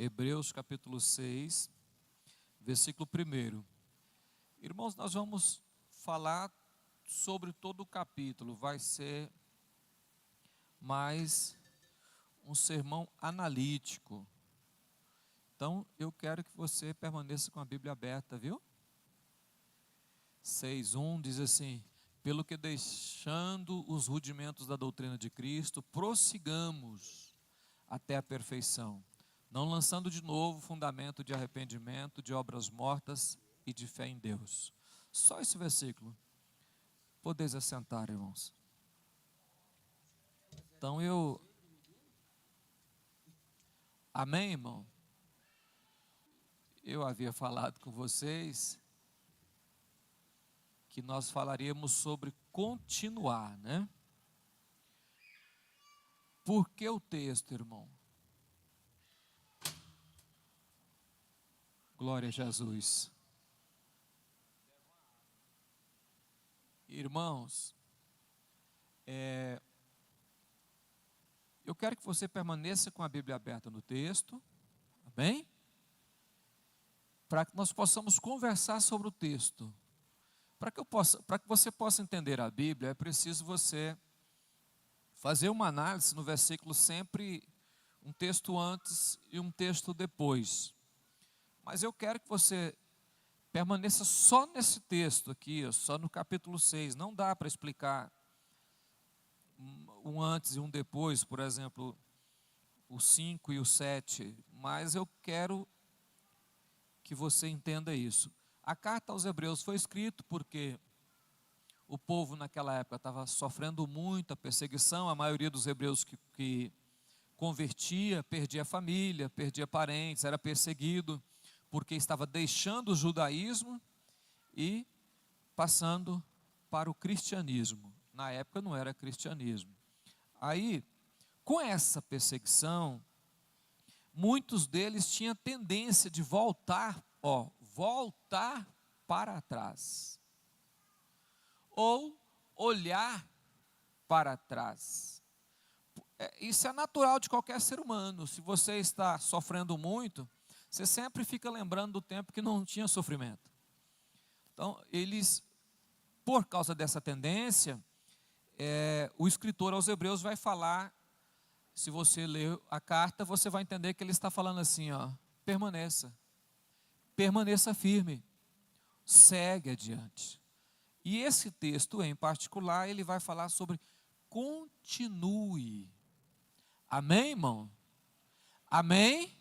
Hebreus capítulo 6, versículo 1. Irmãos, nós vamos falar sobre todo o capítulo. Vai ser mais um sermão analítico. Então, eu quero que você permaneça com a Bíblia aberta, viu? 6:1 diz assim: pelo que deixando os rudimentos da doutrina de Cristo, prossigamos até a perfeição, não lançando de novo fundamento de arrependimento, de obras mortas e de fé em Deus. Só esse versículo. Podeis assentar, irmãos. Então amém, irmão? Eu havia falado com vocês que nós falaríamos sobre continuar, né? Por que o texto, irmão? Glória a Jesus. Irmãos, eu quero que você permaneça com a Bíblia aberta no texto, amém? Para que nós possamos conversar sobre o texto. Para que você possa entender a Bíblia, é preciso você fazer uma análise no versículo, sempre um texto antes e um texto depois. Mas eu quero que você permaneça só nesse texto aqui, só no capítulo 6. Não dá para explicar um antes e um depois, por exemplo, o 5 e o 7. Mas eu quero que você entenda isso. A carta aos Hebreus foi escrita porque o povo naquela época estava sofrendo muita perseguição. A maioria dos hebreus que convertia, perdia família, perdia parentes, era perseguido, porque estava deixando o judaísmo e passando para o cristianismo. Na época não era cristianismo. Aí, com essa perseguição, muitos deles tinham tendência de voltar para trás, ou olhar para trás. Isso é natural de qualquer ser humano. Se você está sofrendo muito, você sempre fica lembrando do tempo que não tinha sofrimento. Então, eles, por causa dessa tendência, o escritor aos Hebreus vai falar, se você ler a carta, você vai entender que ele está falando assim, permaneça firme, segue adiante. E esse texto em particular, ele vai falar sobre continue. Amém, irmão? Amém?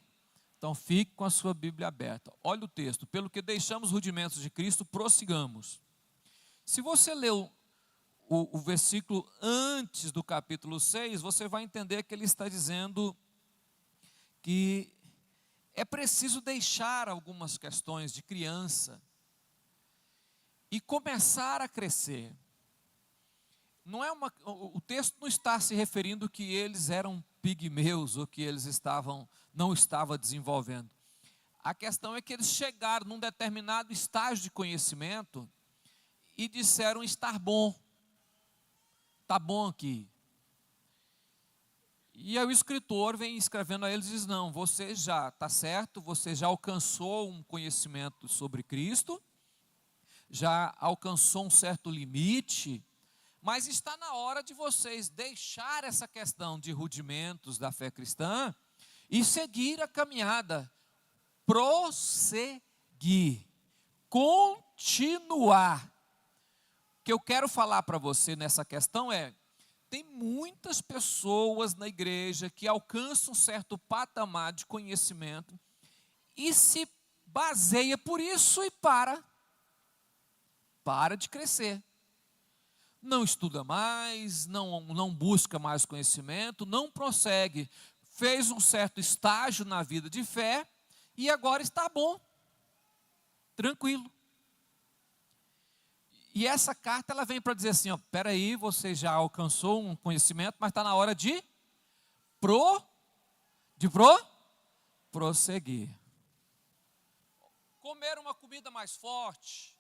Então fique com a sua Bíblia aberta. Olha o texto: pelo que deixamos os rudimentos de Cristo, prossigamos. Se você leu o versículo antes do capítulo 6, você vai entender que ele está dizendo que é preciso deixar algumas questões de criança e começar a crescer. O texto não está se referindo que eles eram pigmeus ou que eles não estavam desenvolvendo. A questão é que eles chegaram num determinado estágio de conhecimento e disseram estar bom. Está bom aqui. E aí o escritor vem escrevendo a eles e diz: não, você já está certo, você já alcançou um conhecimento sobre Cristo, já alcançou um certo limite, mas está na hora de vocês deixar essa questão de rudimentos da fé cristã e seguir a caminhada, prosseguir, continuar. O que eu quero falar para você nessa questão tem muitas pessoas na igreja que alcançam um certo patamar de conhecimento e se baseia por isso e para de crescer. Não estuda mais, não busca mais conhecimento, não prossegue. Fez um certo estágio na vida de fé e agora está bom, tranquilo. E essa carta ela vem para dizer assim: espera aí, você já alcançou um conhecimento, mas está na hora de prosseguir. Comer uma comida mais forte,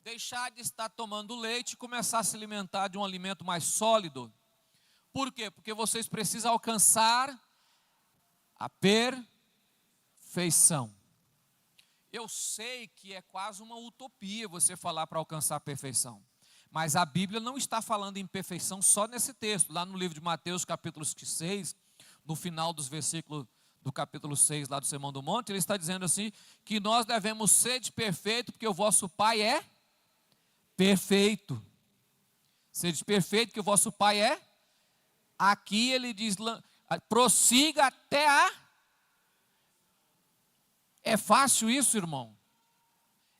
deixar de estar tomando leite e começar a se alimentar de um alimento mais sólido. Por quê? Porque vocês precisam alcançar a perfeição. perfeição. Eu sei que é quase uma utopia você falar para alcançar a perfeição. Mas a Bíblia não está falando em perfeição só nesse texto. Lá no livro de Mateus, capítulo 6, no final dos versículos do capítulo 6, lá do Sermão do Monte, ele está dizendo assim, que nós devemos ser de perfeito, porque o vosso Pai é perfeito. Sede perfeito, que o vosso Pai é. Aqui ele diz, prossiga até a... É fácil isso, irmão?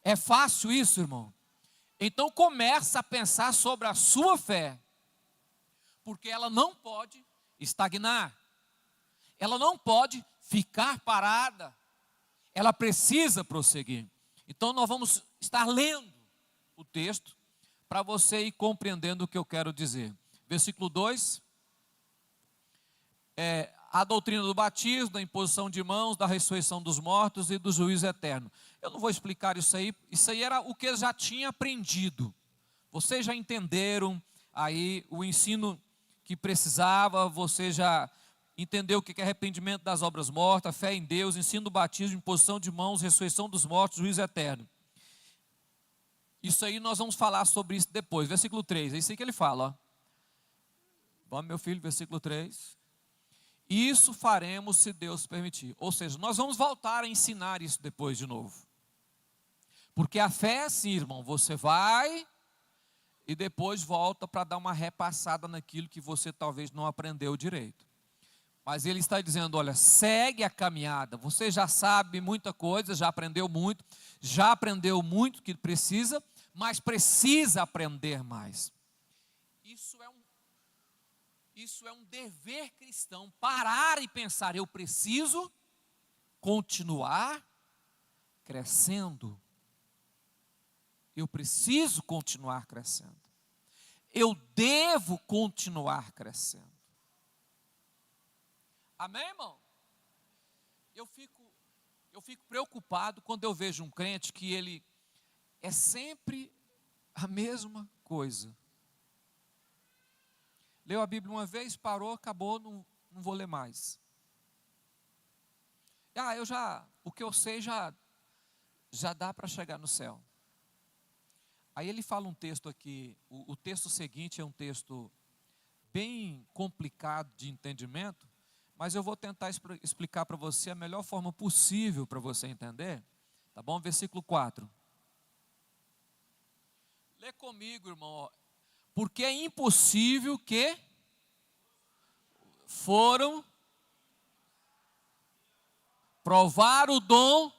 É fácil isso, irmão? Então começa a pensar sobre a sua fé, porque ela não pode estagnar, ela não pode ficar parada, ela precisa prosseguir. Então nós vamos estar lendo o texto, para você ir compreendendo o que eu quero dizer. Versículo 2, a doutrina do batismo, da imposição de mãos, da ressurreição dos mortos e do juízo eterno. Eu não vou explicar isso aí era o que eu já tinha aprendido. Vocês já entenderam aí o ensino que precisava, você já entendeu o que é arrependimento das obras mortas, fé em Deus, ensino do batismo, imposição de mãos, ressurreição dos mortos, juízo eterno. Isso aí nós vamos falar sobre isso depois. Versículo 3, é isso aí que ele fala. Ó. Vamos, meu filho, versículo 3. Isso faremos se Deus permitir. Ou seja, nós vamos voltar a ensinar isso depois de novo. Porque a fé é assim, irmão, você vai e depois volta para dar uma repassada naquilo que você talvez não aprendeu direito. Mas ele está dizendo, olha, segue a caminhada, você já sabe muita coisa, já aprendeu muito que precisa, mas precisa aprender mais. Isso é um dever cristão, parar e pensar, eu preciso continuar crescendo. Eu preciso continuar crescendo. Eu devo continuar crescendo. Amém, irmão? Eu fico preocupado quando eu vejo um crente que ele é sempre a mesma coisa. Leu a Bíblia uma vez, parou, acabou, não vou ler mais. O que eu sei já dá para chegar no céu. Aí ele fala um texto aqui, o texto seguinte é um texto bem complicado de entendimento, mas eu vou tentar explicar para você a melhor forma possível para você entender. Tá bom? Versículo 4. Lê comigo, irmão. Porque é impossível que foram provar o dom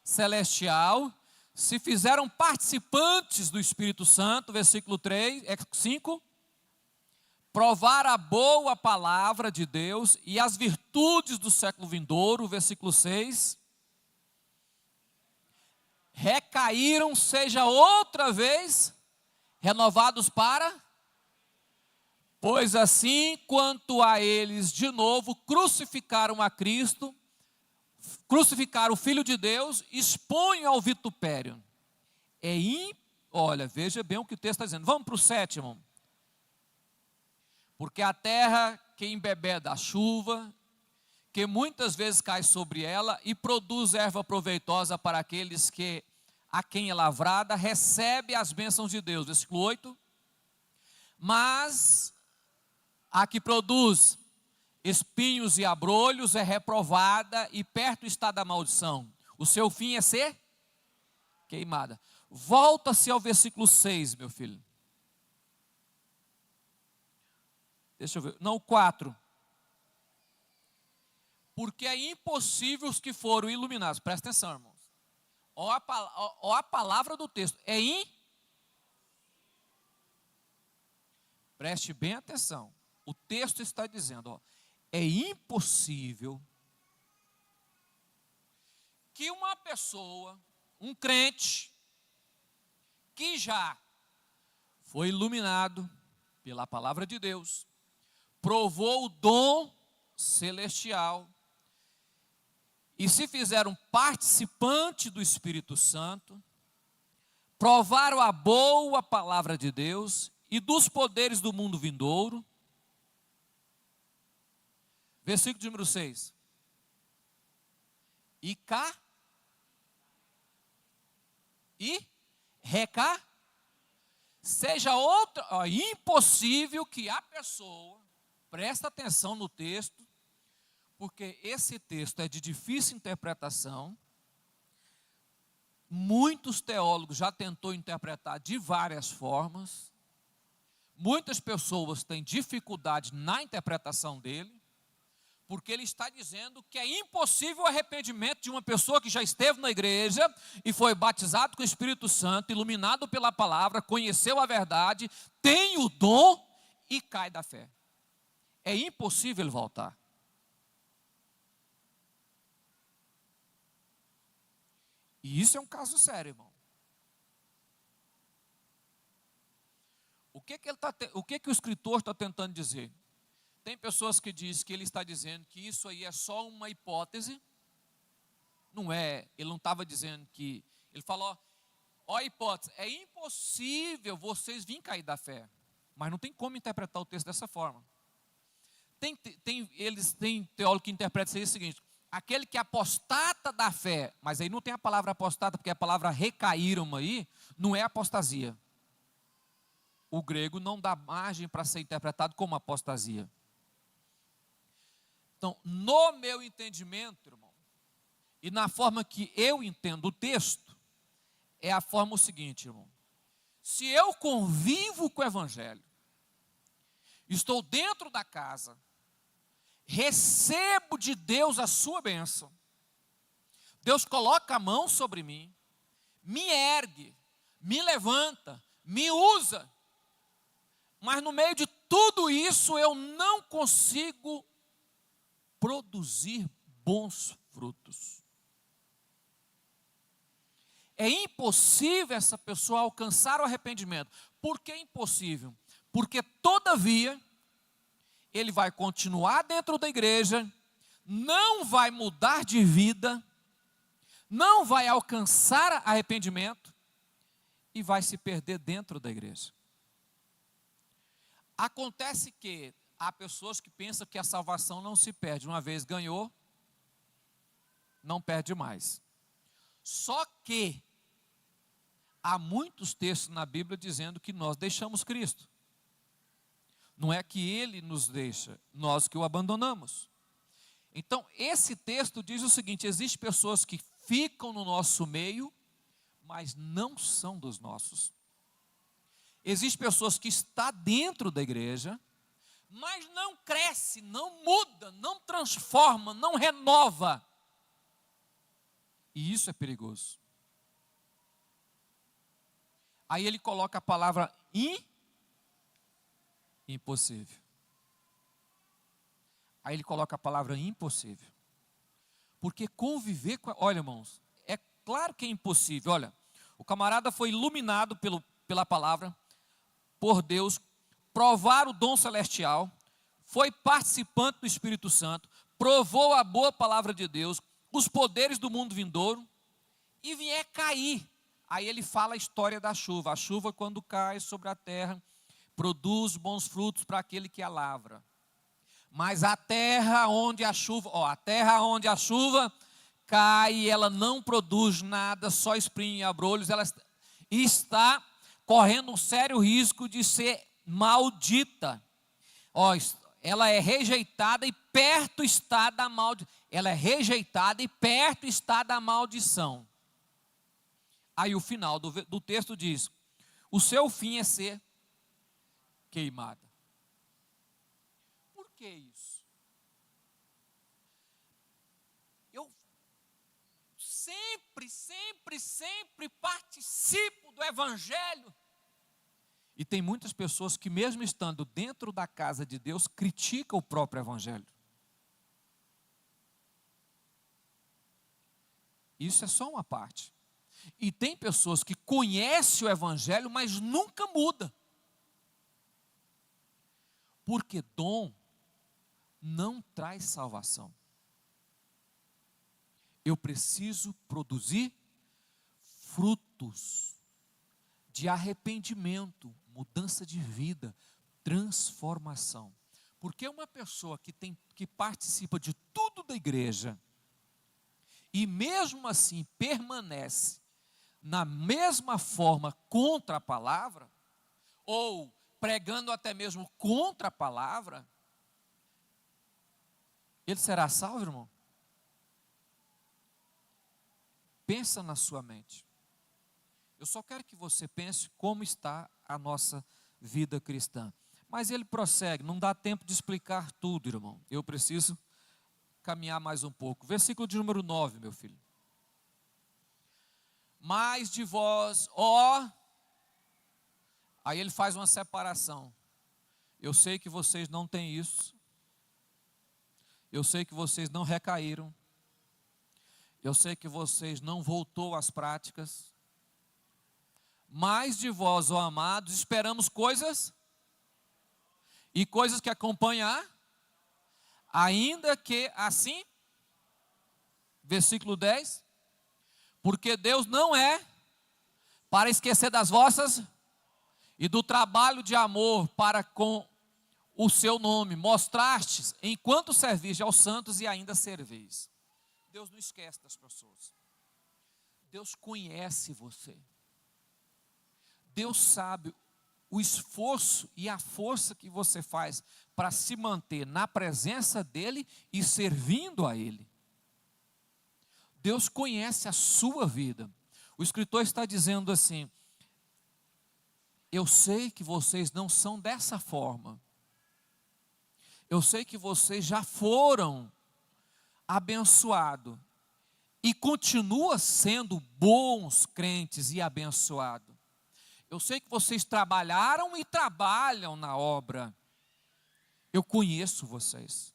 celestial, se fizeram participantes do Espírito Santo, versículo 5, provar a boa palavra de Deus e as virtudes do século vindouro, versículo 6, recaíram, seja outra vez, renovados para, pois assim quanto a eles de novo crucificaram a Cristo, crucificaram o Filho de Deus, expõem ao vitupério. Olha, veja bem o que o texto está dizendo. Vamos para o 7, irmão. Porque a terra que embebeda a chuva, que muitas vezes cai sobre ela e produz erva proveitosa para aqueles a quem é lavrada, recebe as bênçãos de Deus. Versículo 8. Mas a que produz espinhos e abrolhos é reprovada e perto está da maldição. O seu fim é ser queimada. Volta-se ao versículo 6, meu filho. Deixa eu ver. Não, o 4. Porque é impossível os que foram iluminados. Presta atenção, irmãos. Ó a palavra do texto. Preste bem atenção. O texto está dizendo, é impossível que uma pessoa, um crente, que já foi iluminado pela palavra de Deus, provou o dom celestial e se fizeram participante do Espírito Santo, provaram a boa palavra de Deus e dos poderes do mundo vindouro. Versículo de número 6. e cá e reca. Seja outra, impossível que a pessoa, presta atenção no texto, porque esse texto é de difícil interpretação. Muitos teólogos já tentou interpretar de várias formas. Muitas pessoas têm dificuldade na interpretação dele, porque ele está dizendo que é impossível o arrependimento de uma pessoa que já esteve na igreja e foi batizado com o Espírito Santo, iluminado pela palavra, conheceu a verdade, tem o dom e cai da fé. É impossível ele voltar. E isso é um caso sério, irmão. O que o escritor está tentando dizer? Tem pessoas que dizem que ele está dizendo que isso aí é só uma hipótese. Não é, ele não estava dizendo que... Ele falou, ó hipótese, é impossível vocês virem cair da fé. Mas não tem como interpretar o texto dessa forma. Eles têm teólogo que interpreta isso o seguinte: aquele que apostata da fé, mas aí não tem a palavra apostata, porque a palavra recaíram aí, não é apostasia. O grego não dá margem para ser interpretado como apostasia. Então, no meu entendimento, irmão, e na forma que eu entendo o texto, é a forma o seguinte, irmão. Se eu convivo com o evangelho, estou dentro da casa, recebo de Deus a sua bênção, Deus coloca a mão sobre mim, me ergue, me levanta, me usa, mas no meio de tudo isso eu não consigo produzir bons frutos. É impossível essa pessoa alcançar o arrependimento. Por que impossível? Porque todavia ele vai continuar dentro da igreja, não vai mudar de vida, não vai alcançar arrependimento e vai se perder dentro da igreja. Acontece que há pessoas que pensam que a salvação não se perde. Uma vez ganhou, não perde mais. Só que há muitos textos na Bíblia dizendo que nós deixamos Cristo. Não é que Ele nos deixa, nós que o abandonamos. Então, esse texto diz o seguinte: existem pessoas que ficam no nosso meio, mas não são dos nossos. Existem pessoas que estão dentro da igreja, mas não cresce, não muda, não transforma, não renova. E isso é perigoso. Aí ele coloca a palavra impossível. Aí ele coloca a palavra impossível. Porque conviver com... Olha, irmãos, é claro que é impossível. Olha, o camarada foi iluminado pela palavra, por Deus, provar o dom celestial, foi participante do Espírito Santo, provou a boa palavra de Deus, os poderes do mundo vindouro, e vier cair. Aí ele fala a história da chuva. A chuva, quando cai sobre a terra, produz bons frutos para aquele que a lavra. Mas a terra onde a chuva cai, ela não produz nada, só espinhos e abrolhos, ela está correndo um sério risco de ser maldita. Ela é rejeitada e perto está da maldição. Ela é rejeitada e perto está da maldição. Aí o final do texto diz: o seu fim é ser queimada. Por que isso? Eu sempre participo do evangelho. E tem muitas pessoas que, mesmo estando dentro da casa de Deus, criticam o próprio evangelho. Isso é só uma parte. E tem pessoas que conhecem o evangelho, mas nunca muda. Porque dom não traz salvação. Eu preciso produzir frutos de arrependimento, mudança de vida, transformação. Porque uma pessoa que participa de tudo da igreja e mesmo assim permanece na mesma forma contra a palavra, ou pregando até mesmo contra a palavra, ele será salvo, irmão? Pensa na sua mente. Eu só quero que você pense como está a nossa vida cristã. Mas ele prossegue, não dá tempo de explicar tudo, irmão. Eu preciso caminhar mais um pouco. Versículo de número 9, meu filho. Mas de vós, ó... Aí ele faz uma separação. Eu sei que vocês não têm isso. Eu sei que vocês não recaíram. Eu sei que vocês não voltou às práticas. Mas de vós, ó amados, esperamos coisas e coisas que acompanhar, ainda que assim, versículo 10, porque Deus não é para esquecer das vossas e do trabalho de amor para com o seu nome, mostrastes enquanto servis aos santos e ainda serveis. Deus não esquece das pessoas. Deus conhece você. Deus sabe o esforço e a força que você faz para se manter na presença dEle e servindo a Ele. Deus conhece a sua vida. O escritor está dizendo assim: eu sei que vocês não são dessa forma. Eu sei que vocês já foram abençoados e continuam sendo bons crentes e abençoados. Eu sei que vocês trabalharam e trabalham na obra. Eu conheço vocês.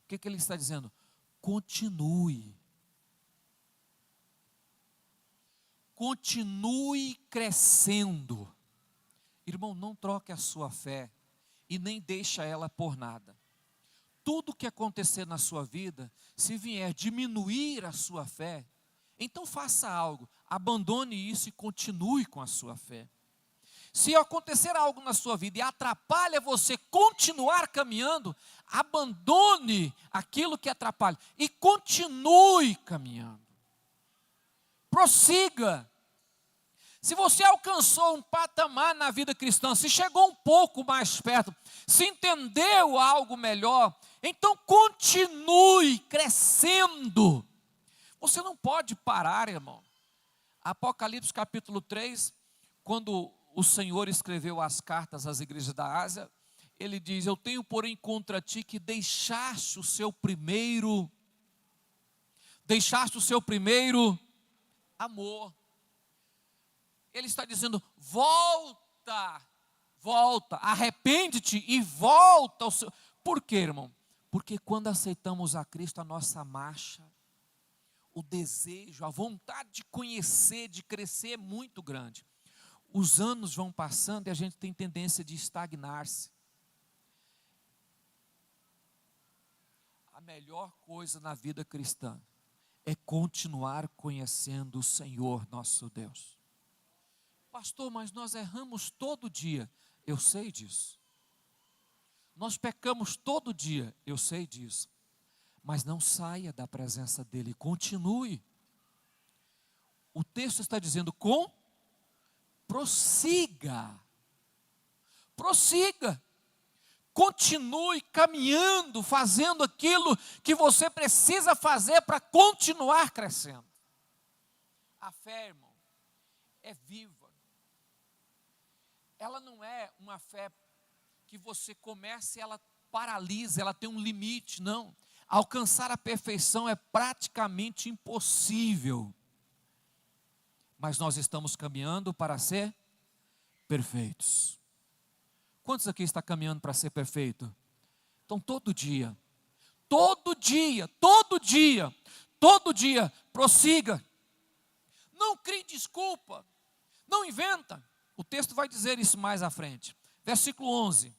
O que ele está dizendo? Continue. Continue crescendo. Irmão, não troque a sua fé e nem deixa ela por nada. Tudo que acontecer na sua vida, se vier diminuir a sua fé, então faça algo, abandone isso e continue com a sua fé. Se acontecer algo na sua vida e atrapalha você continuar caminhando, abandone aquilo que atrapalha e continue caminhando. Prossiga. Se você alcançou um patamar na vida cristã, se chegou um pouco mais perto, se entendeu algo melhor, então continue crescendo. Você não pode parar, irmão. Apocalipse capítulo 3, quando o Senhor escreveu as cartas às igrejas da Ásia, ele diz: eu tenho porém contra ti que deixaste o seu primeiro amor. Ele está dizendo: volta, arrepende-te e volta ao seu... Por quê, irmão? Porque quando aceitamos a Cristo, a nossa marcha, o desejo, a vontade de conhecer, de crescer é muito grande. Os anos vão passando e a gente tem tendência de estagnar-se. A melhor coisa na vida cristã é continuar conhecendo o Senhor nosso Deus. Pastor, mas nós erramos todo dia. Eu sei disso. Nós pecamos todo dia. Eu sei disso. Mas não saia da presença dEle, continue. O texto está dizendo: prossiga, continue caminhando, fazendo aquilo que você precisa fazer para continuar crescendo. A fé, irmão, é viva. Ela não é uma fé que você começa e ela paralisa, ela tem um limite, não. Alcançar a perfeição é praticamente impossível. Mas nós estamos caminhando para ser perfeitos. Quantos aqui estão caminhando para ser perfeito? Então todo dia, prossiga. Não crie desculpa, não inventa. O texto vai dizer isso mais à frente. Versículo 11.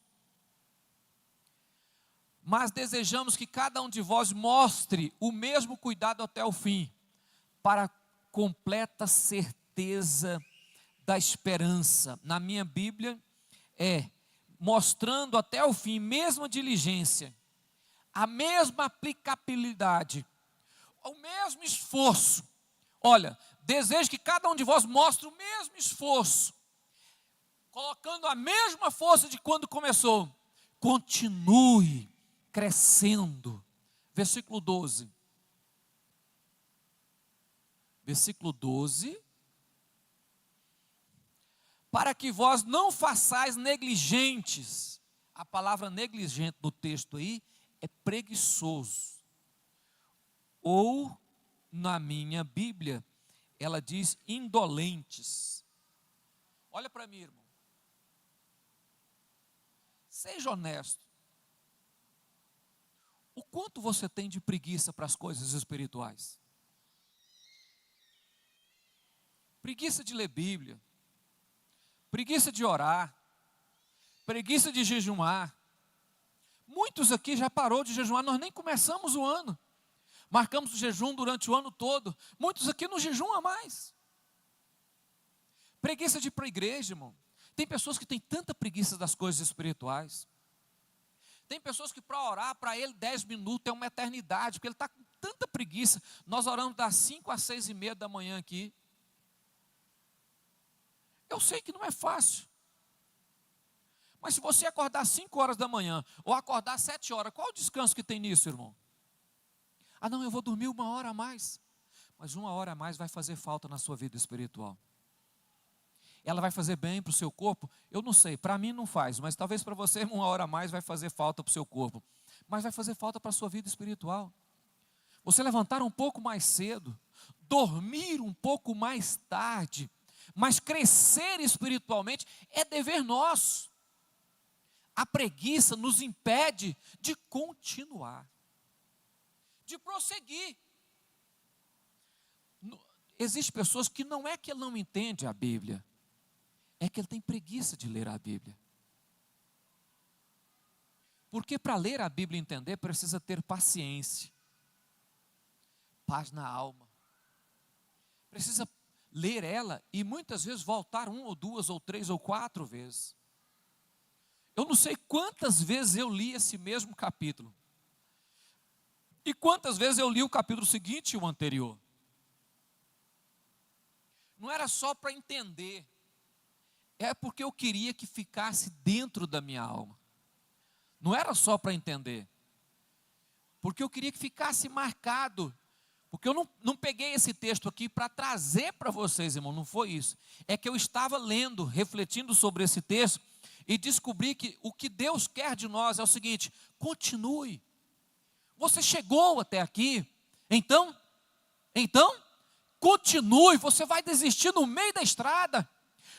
Mas desejamos que cada um de vós mostre o mesmo cuidado até o fim, para completa certeza da esperança. Na minha Bíblia mostrando até o fim, mesma diligência, a mesma aplicabilidade, o mesmo esforço. Olha, desejo que cada um de vós mostre o mesmo esforço, colocando a mesma força de quando começou. Continue crescendo. Versículo 12. Versículo 12. Para que vós não façais negligentes. A palavra negligente no texto aí é preguiçoso. Ou, na minha Bíblia, ela diz indolentes. Olha para mim, irmão. Seja honesto. O quanto você tem de preguiça para as coisas espirituais? Preguiça de ler Bíblia. Preguiça de orar. Preguiça de jejuar. Muitos aqui já parou de jejuar, nós nem começamos o ano. Marcamos o jejum durante o ano todo. Muitos aqui não jejuam mais. Preguiça de ir para a igreja, irmão. Tem pessoas que têm tanta preguiça das coisas espirituais. Tem pessoas que para orar, para ele 10 minutos é uma eternidade, porque ele está com tanta preguiça. Nós oramos das 5 às 6:30 da manhã aqui. Eu sei que não é fácil. Mas se você acordar às 5 horas da manhã, ou acordar às 7 horas, qual o descanso que tem nisso, irmão? Ah não, eu vou dormir 1 hora a mais. Mas 1 hora a mais vai fazer falta na sua vida espiritual. Ela vai fazer bem para o seu corpo? Eu não sei, para mim não faz, mas talvez para você 1 hora a mais vai fazer falta para o seu corpo. Mas vai fazer falta para a sua vida espiritual. Você levantar um pouco mais cedo, dormir um pouco mais tarde, mas crescer espiritualmente é dever nosso. A preguiça nos impede de continuar, de prosseguir. Existem pessoas que não é que ele não entende a Bíblia, é que ele tem preguiça de ler a Bíblia. Porque para ler a Bíblia e entender, precisa ter paciência, paz na alma. Precisa ler ela e muitas vezes voltar 1 ou 2 ou 3 ou 4 vezes. Eu não sei quantas vezes eu li esse mesmo capítulo. E quantas vezes eu li o capítulo seguinte e o anterior. Não era só para entender. É porque eu queria que ficasse dentro da minha alma. Não era só para entender. Porque eu queria que ficasse marcado. Porque eu não peguei esse texto aqui para trazer para vocês, irmão, não foi isso. É que eu estava lendo, refletindo sobre esse texto e descobri que o que Deus quer de nós é o seguinte: continue. Você chegou até aqui, então, continue. Você vai desistir no meio da estrada.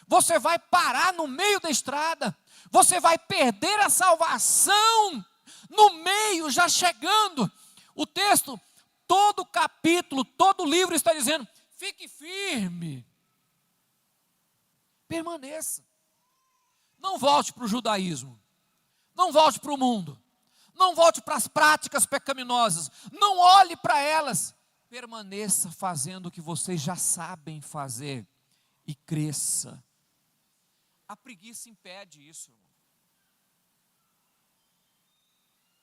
Você vai parar no meio da estrada. Você vai perder a salvação no meio, já chegando. O texto, todo o capítulo, todo o livro está dizendo: fique firme, permaneça. Não volte para o judaísmo, não volte para o mundo, não volte para as práticas pecaminosas, não olhe para elas. Permaneça fazendo o que vocês já sabem fazer e cresça. A preguiça impede isso, irmão.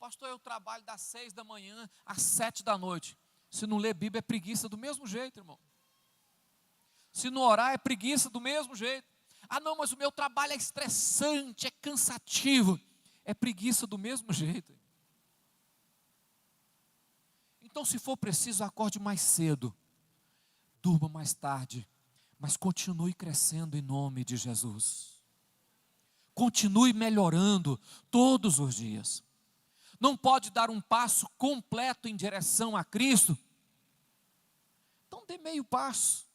Pastor, eu trabalho das 6 da manhã às 7 da noite. Se não ler Bíblia é preguiça do mesmo jeito, irmão. Se não orar é preguiça do mesmo jeito. Ah não, mas o meu trabalho é estressante, é cansativo. É preguiça do mesmo jeito. Então, se for preciso, acorde mais cedo, durma mais tarde, mas continue crescendo em nome de Jesus. Continue melhorando todos os dias. Não pode dar um passo completo em direção a Cristo? Então dê meio passo.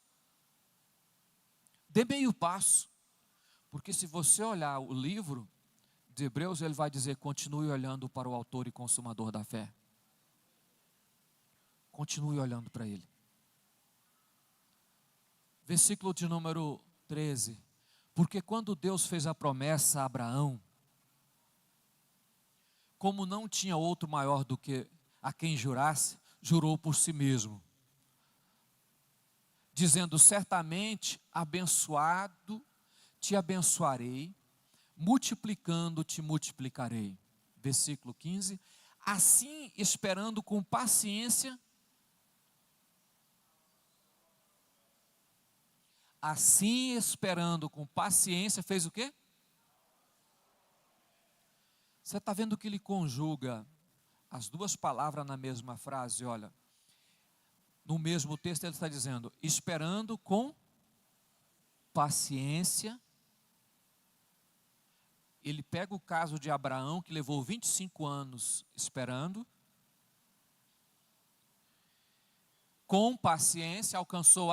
Dê meio passo. Porque se você olhar o livro de Hebreus, ele vai dizer: continue olhando para o autor e consumador da fé. Continue olhando para ele. Versículo de número 13. Porque quando Deus fez a promessa a Abraão, como não tinha outro maior do que a quem jurasse, jurou por si mesmo, dizendo: certamente abençoado te abençoarei, multiplicando te multiplicarei. Versículo 15. Assim, esperando com paciência Assim, esperando com paciência, fez o quê? Você está vendo que ele conjuga as duas palavras na mesma frase? Olha, no mesmo texto ele está dizendo, esperando com paciência. Ele pega o caso de Abraão, que levou 25 anos esperando. Com paciência alcançou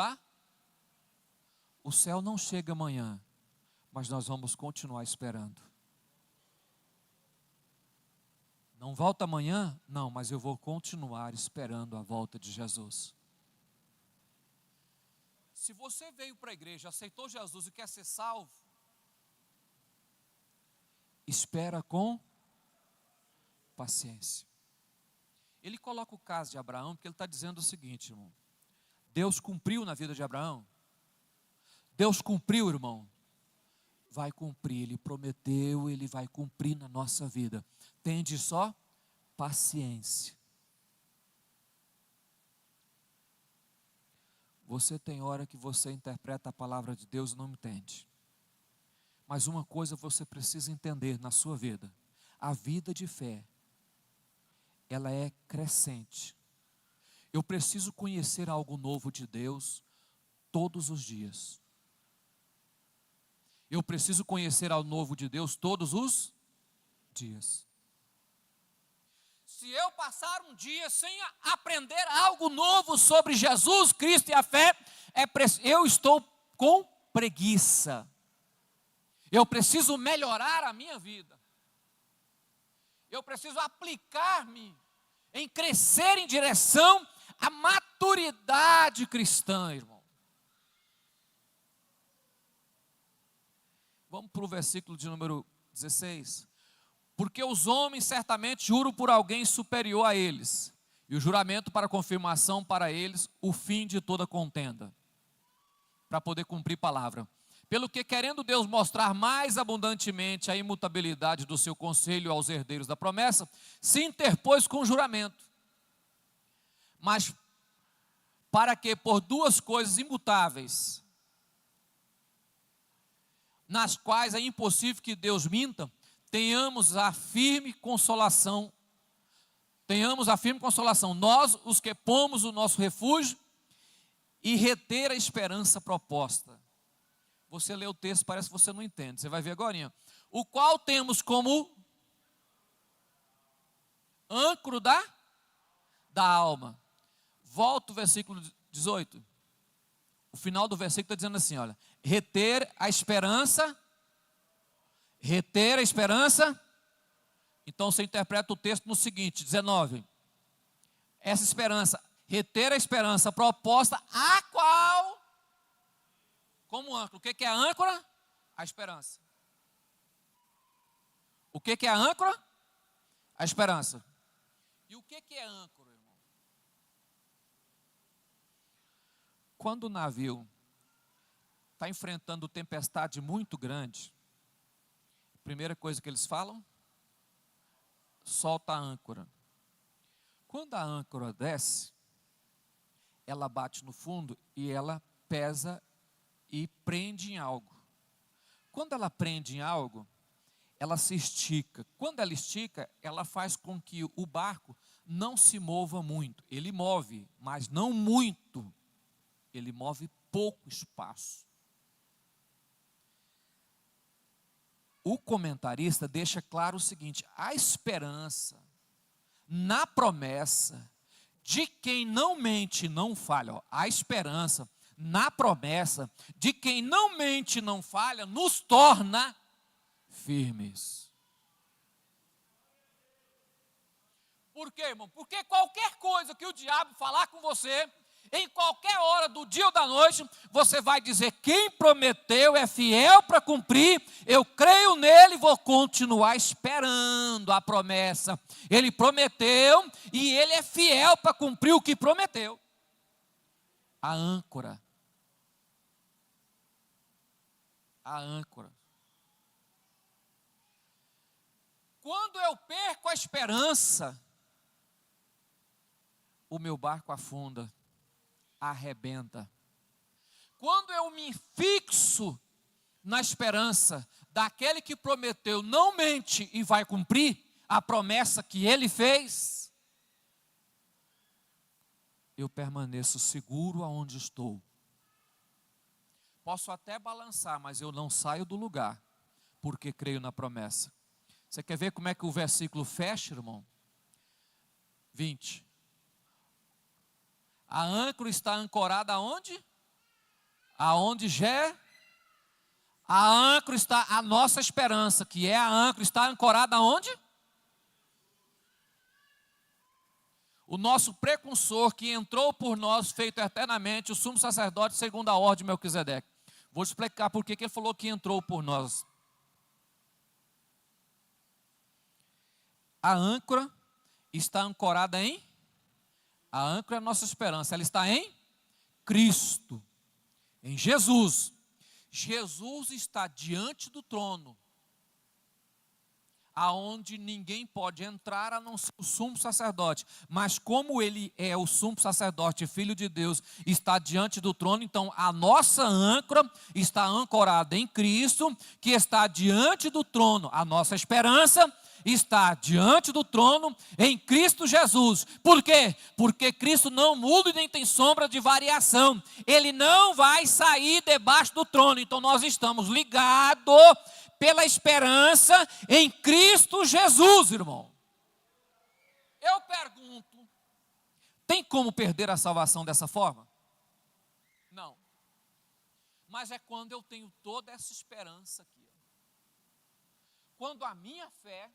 o céu não chega amanhã, mas nós vamos continuar esperando. Não volta amanhã? Não, mas eu vou continuar esperando a volta de Jesus. Se você veio para a igreja, aceitou Jesus e quer ser salvo, espera com paciência. Ele coloca o caso de Abraão, porque ele está dizendo o seguinte, irmão. Deus cumpriu na vida de Abraão. Deus cumpriu, irmão. Vai cumprir, Ele prometeu, Ele vai cumprir na nossa vida. Tende só paciência. Você tem hora que você interpreta a palavra de Deus e não entende. Mas uma coisa você precisa entender na sua vida. A vida de fé, ela é crescente. Eu preciso conhecer algo novo de Deus todos os dias. Eu preciso conhecer algo novo de Deus todos os dias. Se eu passar um dia sem aprender algo novo sobre Jesus Cristo e a fé, eu estou com preguiça. Eu preciso melhorar a minha vida. Eu preciso aplicar-me em crescer em direção à maturidade cristã, irmão. Vamos para o versículo de número 16. Porque os homens certamente juram por alguém superior a eles, e o juramento para confirmação para eles, o fim de toda contenda, para poder cumprir palavra. Pelo que, querendo Deus mostrar mais abundantemente a imutabilidade do seu conselho aos herdeiros da promessa, se interpôs com juramento. Mas para que por duas coisas imutáveis, nas quais é impossível que Deus minta, tenhamos a firme consolação, nós os que pomos o nosso refúgio e reter a esperança proposta. Você lê o texto, parece que você não entende, você vai ver agora. O qual temos como âncora da alma. Volta o versículo 18. O final do versículo está dizendo assim, olha, reter a esperança. Então você interpreta o texto no seguinte, 19. Essa esperança, reter a esperança proposta, a qual, como âncora. O que é a âncora? A esperança. O que é a âncora? A esperança. E o que é âncora, irmão? Quando o navio está enfrentando tempestade muito grande, a primeira coisa que eles falam, solta a âncora. Quando a âncora desce, ela bate no fundo e ela pesa e prende em algo. Quando ela prende em algo, ela se estica. Quando ela estica, ela faz com que o barco não se mova muito. Ele move, mas não muito. Ele move pouco espaço. O comentarista deixa claro o seguinte: a esperança na promessa de quem não mente, não falha. A esperança na promessa de quem não mente, não falha, nos torna firmes. Por quê, irmão? Porque qualquer coisa que o diabo falar com você, em qualquer hora do dia ou da noite, você vai dizer, quem prometeu é fiel para cumprir, eu creio nele e vou continuar esperando a promessa. Ele prometeu e ele é fiel para cumprir o que prometeu. A âncora. A âncora. Quando eu perco a esperança, o meu barco afunda, arrebenta. quando eu me fixo na esperança daquele que prometeu, não mente e vai cumprir a promessa que ele fez, eu permaneço seguro aonde estou. Posso até balançar, mas eu não saio do lugar, porque creio na promessa. Você quer ver como é que o versículo fecha, irmão? 20. A âncora está ancorada aonde? Aonde a âncora está, a nossa esperança, que é a âncora, está ancorada aonde? O nosso precursor que entrou por nós, feito eternamente, o sumo sacerdote segundo a ordem de Melquisedeque. Vou explicar por que ele falou que entrou por nós. A âncora está ancorada em? A âncora é a nossa esperança, ela está em Cristo, em Jesus. Jesus está diante do trono, aonde ninguém pode entrar a não ser o sumo sacerdote. Mas como ele é o sumo sacerdote, filho de Deus, está diante do trono, então a nossa âncora está ancorada em Cristo, que está diante do trono. A nossa esperança está diante do trono em Cristo Jesus. Por quê? Porque Cristo não muda e nem tem sombra de variação. Ele não vai sair debaixo do trono. Então nós estamos ligados pela esperança em Cristo Jesus, irmão. Eu pergunto, tem como perder a salvação dessa forma? Não. Mas é quando eu tenho toda essa esperança aqui. Quando a minha fé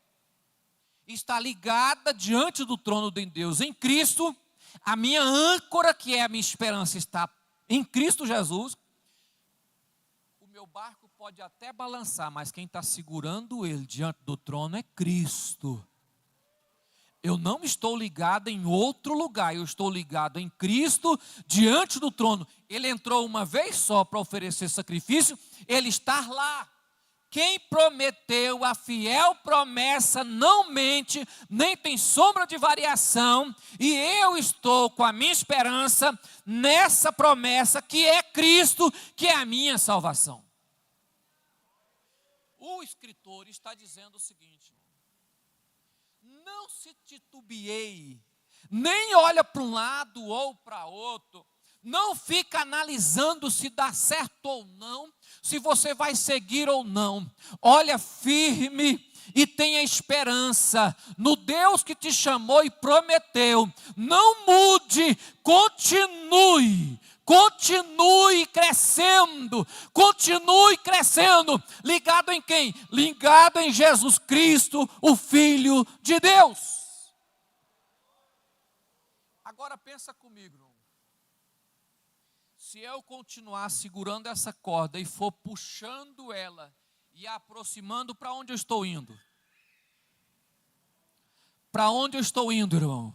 está ligada diante do trono de Deus em Cristo, a minha âncora, que é a minha esperança, está em Cristo Jesus. O meu barco pode até balançar, mas quem está segurando ele diante do trono é Cristo. Eu não estou ligado em outro lugar, eu estou ligado em Cristo diante do trono. Ele entrou uma vez só para oferecer sacrifício, ele está lá. Quem prometeu a fiel promessa não mente, nem tem sombra de variação, e eu estou com a minha esperança nessa promessa que é Cristo, que é a minha salvação. O escritor está dizendo o seguinte: não se titubeie, nem olha para um lado ou para outro, não fica analisando se dá certo ou não, se você vai seguir ou não. Olha firme e tenha esperança no Deus que te chamou e prometeu. Não mude, continue crescendo, continue crescendo. Ligado em quem? Ligado em Jesus Cristo, o Filho de Deus. Agora pensa comigo, irmão. Se eu continuar segurando essa corda e for puxando ela e aproximando, para onde eu estou indo? Para onde eu estou indo, irmão?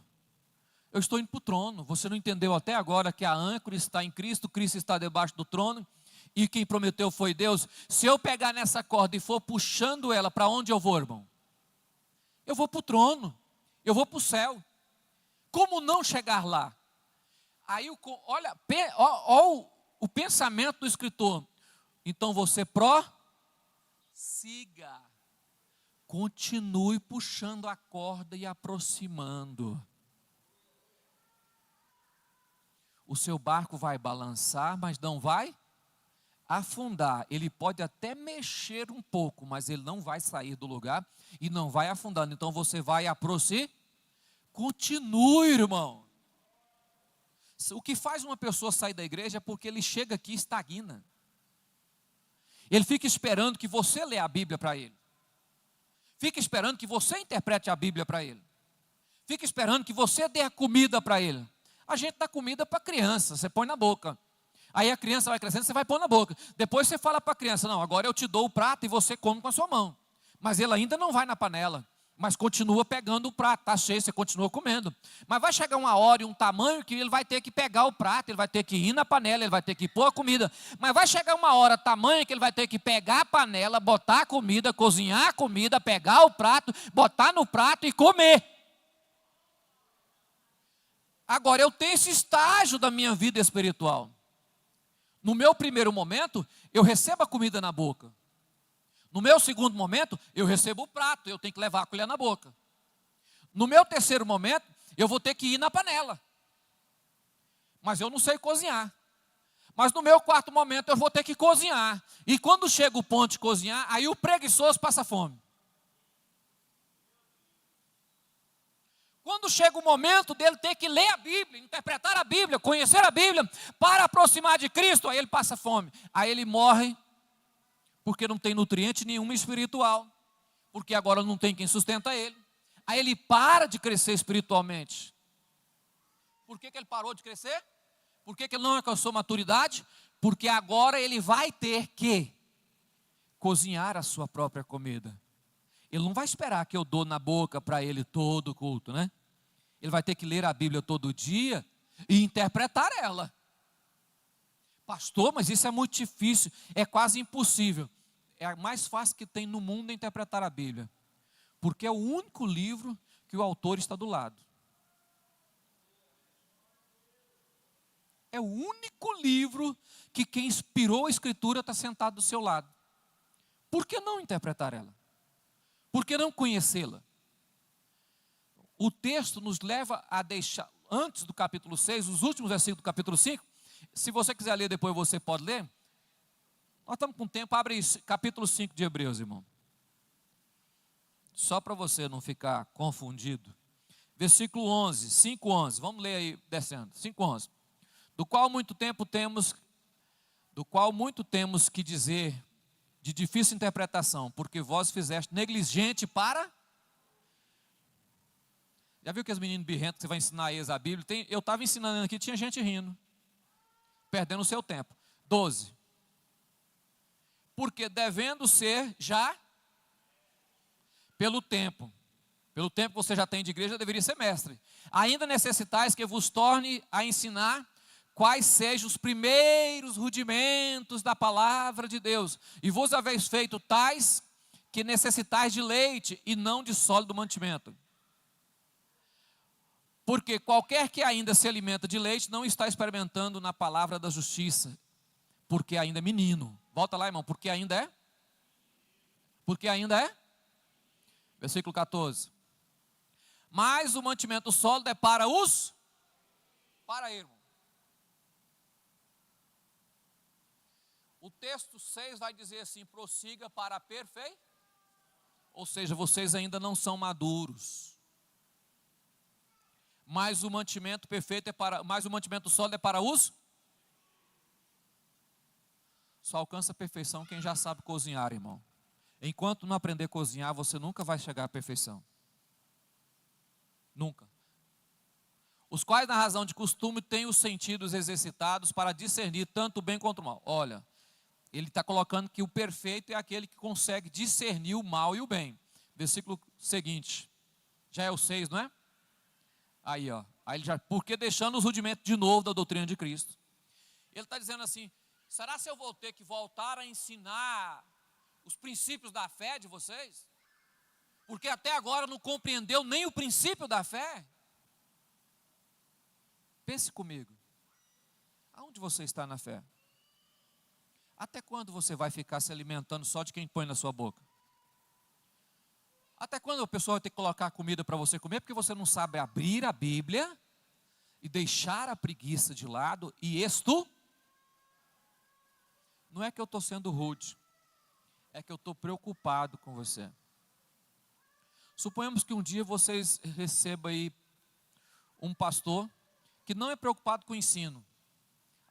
Eu estou indo para o trono. Você não entendeu até agora que a âncora está em Cristo, Cristo está debaixo do trono e quem prometeu foi Deus. Se eu pegar nessa corda e for puxando ela, para onde eu vou, irmão? Eu vou para o trono, eu vou para o céu. Como não chegar lá? Aí, olha o pensamento do escritor. Então você prossiga, continue puxando a corda e aproximando. O seu barco vai balançar, mas não vai afundar. Ele pode até mexer um pouco, mas ele não vai sair do lugar e não vai afundando. Então você vai aproximar. Continue, irmão. O que faz uma pessoa sair da igreja é porque ele chega aqui e estagna. Ele fica esperando que você lê a Bíblia para ele. Fica esperando que você interprete a Bíblia para ele. Fica esperando que você dê a comida para ele. A gente dá comida para a criança, você põe na boca. Aí a criança vai crescendo, você vai pôr na boca. Depois você fala para a criança, não, agora eu te dou o prato e você come com a sua mão. Mas ele ainda não vai na panela. Mas continua pegando o prato, está cheio, você continua comendo. Mas vai chegar uma hora e um tamanho que ele vai ter que pegar o prato, ele vai ter que ir na panela, ele vai ter que pôr a comida. Mas vai chegar uma hora tamanho que ele vai ter que pegar a panela, botar a comida, cozinhar a comida, pegar o prato, botar no prato e comer. Agora, eu tenho esse estágio da minha vida espiritual. No meu primeiro momento, eu recebo a comida na boca. No meu segundo momento, eu recebo o prato, eu tenho que levar a colher na boca. No meu terceiro momento, eu vou ter que ir na panela. Mas eu não sei cozinhar. Mas no meu quarto momento, eu vou ter que cozinhar. E quando chega o ponto de cozinhar, aí o preguiçoso passa fome. Quando chega o momento dele ter que ler a Bíblia, interpretar a Bíblia, conhecer a Bíblia, para aproximar de Cristo, aí ele passa fome. Aí ele morre, porque não tem nutriente nenhum espiritual. Porque agora não tem quem sustenta ele. Aí ele para de crescer espiritualmente. Por que ele parou de crescer? Por que ele não alcançou maturidade? Porque agora ele vai ter que cozinhar a sua própria comida. Ele não vai esperar que eu dou na boca para ele todo o culto, né? Ele vai ter que ler a Bíblia todo dia e interpretar ela. Pastor, mas isso é muito difícil, é quase impossível. É a mais fácil que tem no mundo interpretar a Bíblia. Porque é o único livro que o autor está do lado. É o único livro que quem inspirou a Escritura está sentado do seu lado. Por que não interpretar ela? Por que não conhecê-la? O texto nos leva a deixar, antes do capítulo 6, os últimos versículos do capítulo 5, se você quiser ler depois, você pode ler. Nós estamos com tempo, abre capítulo 5 de Hebreus, irmão. Só para você não ficar confundido. Versículo 11, 5:11, vamos ler aí descendo, 5:11. Do qual muito temos que dizer, de difícil interpretação, porque vós fizeste negligente para... Já viu que os meninos birrentos que você vai ensinar eles a Bíblia? Eu estava ensinando aqui, tinha gente rindo, perdendo o seu tempo. 12. Porque devendo ser já, pelo tempo que você já tem de igreja, deveria ser mestre. Ainda necessitais que vos torne a ensinar quais sejam os primeiros rudimentos da palavra de Deus. E vos haveis feito tais que necessitais de leite e não de sólido mantimento. Porque qualquer que ainda se alimenta de leite não está experimentando na palavra da justiça, porque ainda é menino. Volta lá, irmão, porque ainda é? Porque ainda é? Versículo 14. Mas o mantimento sólido é para os... Para ele, irmão. O texto 6 vai dizer assim, prossiga para a perfeição. Ou seja, vocês ainda não são maduros. Mas o mantimento perfeito é para, mas o mantimento sólido é para os... Só alcança a perfeição quem já sabe cozinhar, irmão. Enquanto não aprender a cozinhar, você nunca vai chegar à perfeição. Nunca. Os quais, na razão de costume, têm os sentidos exercitados para discernir tanto o bem quanto o mal. Olha, ele está colocando que o perfeito é aquele que consegue discernir o mal e o bem. Versículo seguinte. Já é o 6, não é? Aí, ó. Aí ele já, porque deixando os rudimentos de novo da doutrina de Cristo. Ele está dizendo assim, será se eu vou ter que voltar a ensinar os princípios da fé de vocês? Porque até agora não compreendeu nem o princípio da fé? Pense comigo. Aonde você está na fé? Até quando você vai ficar se alimentando só de quem põe na sua boca? Até quando o pessoal vai ter que colocar comida para você comer? Porque você não sabe abrir a Bíblia e deixar a preguiça de lado e Não é que eu estou sendo rude, é que eu estou preocupado com você. Suponhamos que um dia vocês recebam aí um pastor que não é preocupado com o ensino.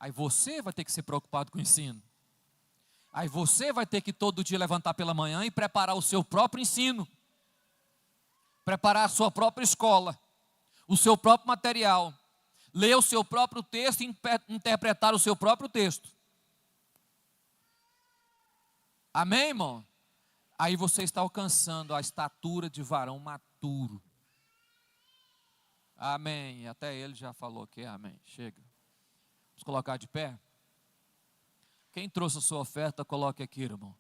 Aí você vai ter que ser preocupado com o ensino. Aí você vai ter que todo dia levantar pela manhã e preparar o seu próprio ensino. Preparar a sua própria escola, o seu próprio material, ler o seu próprio texto e interpretar o seu próprio texto. Amém, irmão? Aí você está alcançando a estatura de varão maturo. Amém. Até ele já falou que é amém. Chega. Vamos colocar de pé? Quem trouxe a sua oferta, coloque aqui, irmão.